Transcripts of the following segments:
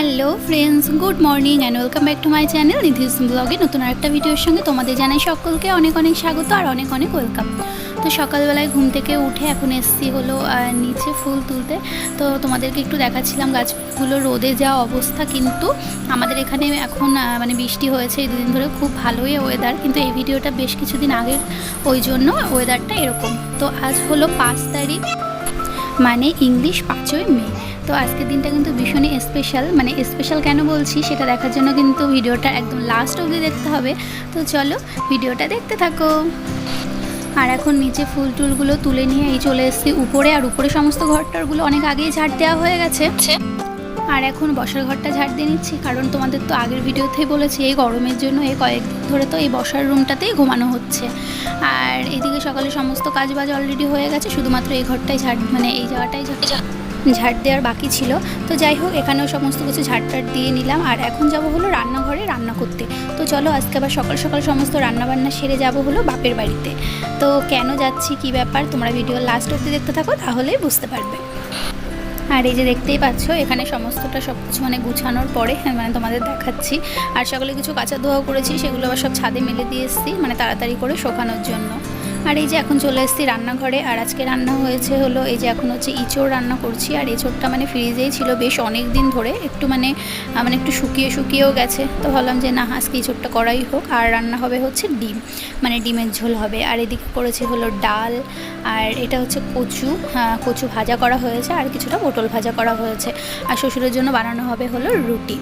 Hello friends, good morning and welcome back to my channel Nidhi's ব্লগে নতুন আরেকটা ভিডিওর সঙ্গে তোমাদের জানাই সকলকে অনেক অনেক স্বাগত আর অনেক অনেক ওয়েলকাম। তো সকালবেলায় ঘুম থেকে উঠে এখন এসছি হলো নিচে ফুল তুলতে। তো তোমাদেরকে একটু দেখাচ্ছিলাম গাছগুলো রোদে যাওয়া অবস্থা, কিন্তু আমাদের এখানে এখন মানে বৃষ্টি হয়েছে এই দুদিন ধরে, খুব ভালোই ওয়েদার, কিন্তু এই ভিডিওটা বেশ কিছুদিন আগের, ওই জন্য ওয়েদারটা এরকম। তো আজ হলো 5 তারিখ, মানে ইংলিশ 5ই মে। তো আজকের দিনটা কিন্তু ভীষণই স্পেশাল। মানে স্পেশাল কেন বলছি সেটা দেখার জন্য কিন্তু ভিডিওটা একদম লাস্ট অবধি দেখতে হবে। তো চলো ভিডিওটা দেখতে থাকো। আর এখন নিচে ফুল টুলগুলো তুলে নিয়ে এই চলে এসেছি উপরে, আর উপরে সমস্ত ঘরটারগুলো অনেক আগেই ঝাড় দেওয়া হয়ে গেছে। আর এখন বসার ঘরটা ঝাড় দিয়ে নিচ্ছি, কারণ তোমাদের তো আগের ভিডিওতেই বলেছি এই গরমের জন্য এই কয়েকদিন ধরে তো এই বসার রুমটাতেই ঘুমানো হচ্ছে। আর এদিকে সকালে সমস্ত কাজ বাজ অলরেডি হয়ে গেছে, শুধুমাত্র এই ঘরটাই মানে এই জায়গাটাই ঝাড় দেওয়ার বাকি ছিল। তো যাই হোক, এখানেও সমস্ত কিছু ঝাড়টাড় দিয়ে নিলাম। আর এখন যাব হলো রান্নাঘরে রান্না করতে। তো চলো আজকে আবার সকাল সকাল সমস্ত রান্নাবান্না সেরে যাব হলো বাপের বাড়িতে। তো কেন যাচ্ছি, কি ব্যাপার, তোমরা ভিডিও লাস্ট অবধি দেখতে থাকো, তাহলেই বুঝতে পারবে। আর এই যে দেখতেই পাচ্ছ এখানে সমস্তটা সব কিছু মানে গুছানোর পরে মানে তোমাদের দেখাচ্ছি। আর সকালে কিছু কাঁচা ধোয়াও করেছি, সেগুলো আবার সব ছাদে মেলে দিয়ে এসেছি মানে তাড়াতাড়ি করে শুকানোর জন্য। আর এই যে এখন চলে এসেছি রান্নাঘরে। আর আজকে রান্না হয়েছে হলো এই যে এখন হচ্ছে ইঁচড় রান্না করছি। আর এঁচড়টা মানে ফ্রিজেই ছিল বেশ অনেক দিন ধরে, একটু মানে একটু শুকিয়েও গেছে। তো ভাবলাম যে না, আজকে ইঁচড়টা করাই হোক। আর রান্না হবে হচ্ছে ডিম, মানে ডিমের ঝোল হবে। আর এদিকে করেছি হলো ডাল, আর এটা হচ্ছে কচু ভাজা করা হয়েছে, আর কিছুটা পটল ভাজা করা হয়েছে। আর শ্বশুরের জন্য বানানো হবে হলো রুটি।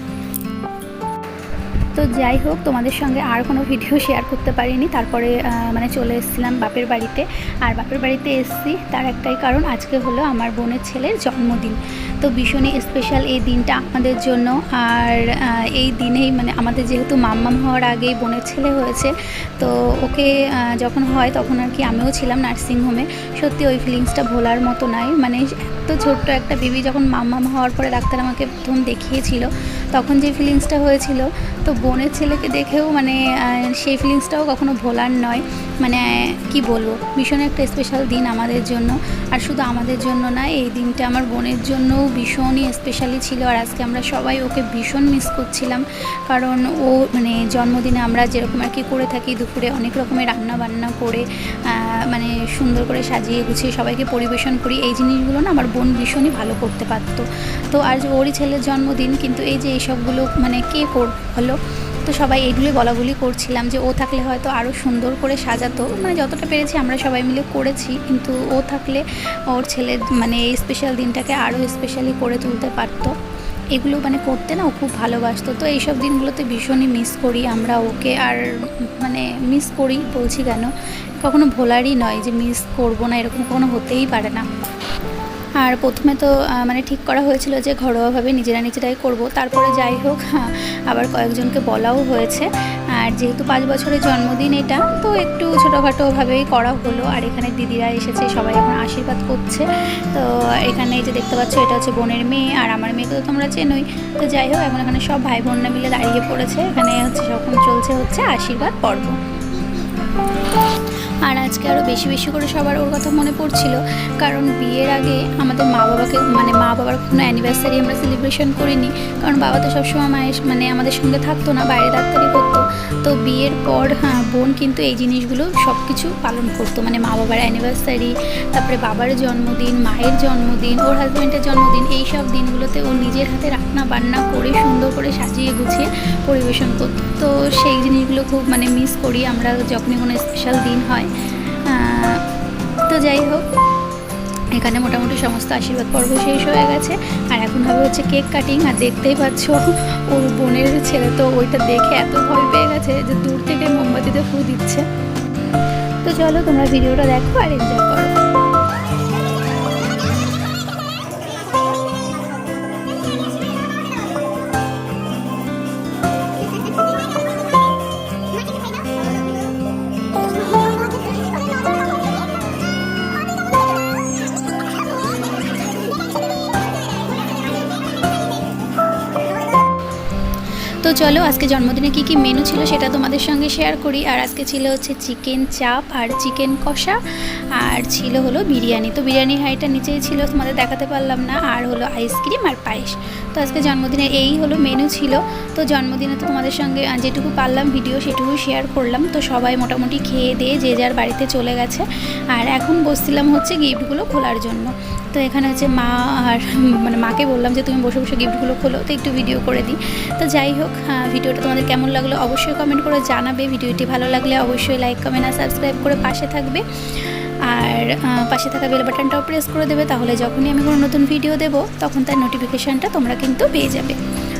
তো যাই হোক, তোমাদের সঙ্গে আর কোনো ভিডিও শেয়ার করতে পারিনি। তারপরে মানে চলে এসেছিলাম বাপের বাড়িতে। আর বাপের বাড়িতে এসেছি তার একটাই কারণ, আজকে হলো আমার বোনের ছেলের জন্মদিন। তো ভীষণই স্পেশাল এই দিনটা আমাদের জন্য। আর এই দিনেই মানে আমাদের যেহেতু মাম্মাম হওয়ার আগেই বোনের ছেলে হয়েছে, তো ওকে যখন হয় তখন আর কি আমিও ছিলাম নার্সিংহোমে। সত্যি ওই ফিলিংসটা ভোলার মতো নাই। মানে এত ছোট্ট একটা বেবি যখন মাম্মাম হওয়ার পরে ডাক্তার আমাকে প্রথম দেখিয়েছিল, তখন যে ফিলিংসটা হয়েছিল, তো বোনের ছেলেকে দেখেও মানে সেই ফিলিংসটাও কখনো ভোলার নয়। মানে কি বলবো, ভীষণ একটা স্পেশাল দিন আমাদের জন্য। আর শুধু আমাদের জন্য না, এই দিনটা আমার বোনের জন্যও ভীষণই স্পেশালি ছিল। আর আজকে আমরা সবাই ওকে ভীষণ মিস করছিলাম, কারণ ও মানে জন্মদিনে আমরা যেরকম আর কি করে থাকি, দুপুরে অনেক রকমের রান্না বান্না করে মানে সুন্দর করে সাজিয়ে গুছিয়ে সবাইকে পরিবেশন করি। এই জিনিসগুলো না আমার বোন ভীষণই ভালো করতে পারতো। তো আর ওরই ছেলের জন্মদিন, কিন্তু এই যে এইসবগুলো মানে কে হলো, তো সবাই এইগুলোই বলাবলি করছিলাম যে ও থাকলে হয়তো আরও সুন্দর করে সাজাতো। মানে যতটা পেরেছি আমরা সবাই মিলে করেছি, কিন্তু ও থাকলে ওর ছেলের মানে এই স্পেশাল দিনটাকে আরও স্পেশালি করে তুলতে পারতো। এগুলো মানে করতে না ও খুব ভালোবাসতো। তো এইসব দিনগুলোতে ভীষণই মিস করি আমরা ওকে। আর মানে মিস করি বলছি কেন, কখনো ভোলারই নয় যে মিস করবো না, এরকম কখনো হতেই পারে না। আর প্রথমে তো মানে ঠিক করা হয়েছিল যে ঘরোয়াভাবে নিজেরাই করব। তারপরে যাই হোক আবার কয়েকজনকে বলাও হয়েছে। আর যেহেতু 5 বছরের জন্মদিন এটা, তো একটু ছোটোখাটোভাবেই করা হলো। আর এখানে দিদিরা এসেছে, সবাই এখন আশীর্বাদ করছে। তো এখানে যে দেখতে পাচ্ছ এটা হচ্ছে বোনের মেয়ে, আর আমার মেয়েকে তো তোমরা চেনোই। তো যাই হোক, এখন এখানে সব ভাই বোনরা মিলে দাঁড়িয়ে পড়েছে। এখানে হচ্ছে যখন চলছে আশীর্বাদ পর্ব। আর আজকে আরও বেশি বেশি করে সবার ওর কথা মনে পড়ছিল, কারণ বিয়ের আগে আমাদের মা বাবার কোনো অ্যানিভার্সারি আমরা সেলিব্রেশন করিনি, কারণ বাবা তো সবসময় মানে আমাদের সঙ্গে থাকতো না, বাইরে ডাক্তারি করতো। তো বিয়ের পর বোন কিন্তু এই জিনিসগুলো সব কিছু পালন করতো, মানে মা বাবার অ্যানিভার্সারি, তারপরে বাবার জন্মদিন, মায়ের জন্মদিন, ওর হাজব্যান্ডের জন্মদিন, এই সব দিনগুলোতে ও নিজের হাতে রান্না বান্না করে সুন্দর করে সাজিয়ে গুছিয়ে পরিবেশন করতো। তো সেই জিনিসগুলো খুব মানে মিস করি আমরা যখনই কোনো স্পেশাল দিন হয়। তো যাই হোক, এখানে মোটামুটি সমস্ত আশীর্বাদ পর্ব শেষ হয়ে গেছে। আর এখন হবে হচ্ছে কেক কাটিং। আর দেখতেই পাচ্ছ ওর বোনের ছেলে তো ওইটা দেখে এত ভয় পেয়ে গেছে যে দূর থেকে মোমবাতিতে ফু দিচ্ছে। তো চলো তোমরা ভিডিওটা দেখো আর এনজয় করো। তো চলো আজকে জন্মদিনে কি কি মেনু ছিল সেটা তোমাদের সঙ্গে শেয়ার করি। আর আজকে ছিল হচ্ছে চিকেন চাপ আর চিকেন কষা, আর ছিল হলো বিরিয়ানি। তো বিরিয়ানির হাঁড়িটা নিচেই ছিল, তোমাদের দেখাতে পারলাম না। আর হলো আইসক্রিম আর পায়েস। তো আজকে জন্মদিনে এই হলো মেনু ছিল। তো জন্মদিনে তো তোমাদের সঙ্গে যেটুকু পারলাম ভিডিও সেটুকু শেয়ার করলাম। তো সবাই মোটামুটি খেয়ে দিয়ে যে যার বাড়িতে চলে গেছে। আর এখন বসছিলাম হচ্ছে গিফটগুলো খোলার জন্য। তো এখানে হচ্ছে মা আর মানে মাকে বললাম যে তুমি বসে বসে গিফটগুলো খোলো, তো একটু ভিডিও করে দিই। তো যাই হোক, ভিডিওটা তোমাদের কেমন লাগলো অবশ্যই কমেন্ট করে জানাবে। ভিডিওটি ভালো লাগলে অবশ্যই লাইক কমেন্ট আর সাবস্ক্রাইব করে পাশে থাকবে। আর পাশে থাকা বেল বাটনটাও প্রেস করে দেবে, তাহলে যখনই আমি কোনো নতুন ভিডিও দেবো তখন তার নোটিফিকেশানটা তোমরা কিন্তু পেয়ে যাবে।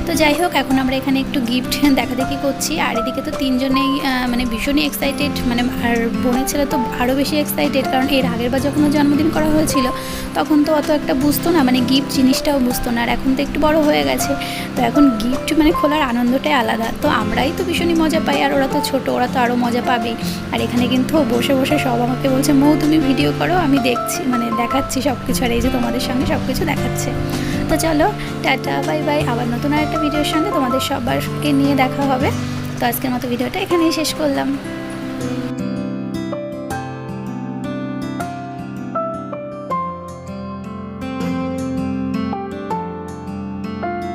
তো যাই হোক, এখন আমরা এখানে একটু গিফট দেখাদেখি করছি। আর এদিকে তো তিনজনেই মানে ভীষণই এক্সাইটেড, মানে আর বোনের ছেলে তো আরও বেশি এক্সাইটেড, কারণ এর আগের বার যখন জন্মদিন করা হয়েছিল তখন তো অত একটা বুঝতো না, মানে গিফট জিনিসটাও বুঝতো না। আর এখন তো একটু বড় হয়ে গেছে, তো এখন গিফট মানে খোলার আনন্দটাই আলাদা। তো আমরাই তো ভীষণই মজা পাই, আর ওরা তো ছোটো, ওরা তো আরও মজা পাবেই। আর এখানে কিন্তু বসে বসে সব আমাকে বলছে, মৌ তুমি ভিডিও করো, আমি দেখছি, মানে দেখাচ্ছি সব কিছু। আর এই যে তোমাদের সঙ্গে সব কিছু দেখাচ্ছে। তো চলো টাটা বাই বাই, আবার নতুন আরেকটা ভিডিওর সঙ্গে তোমাদের সবাইকে নিয়ে দেখা হবে। তো আজকের মতো ভিডিওটা এখানেই শেষ করলাম।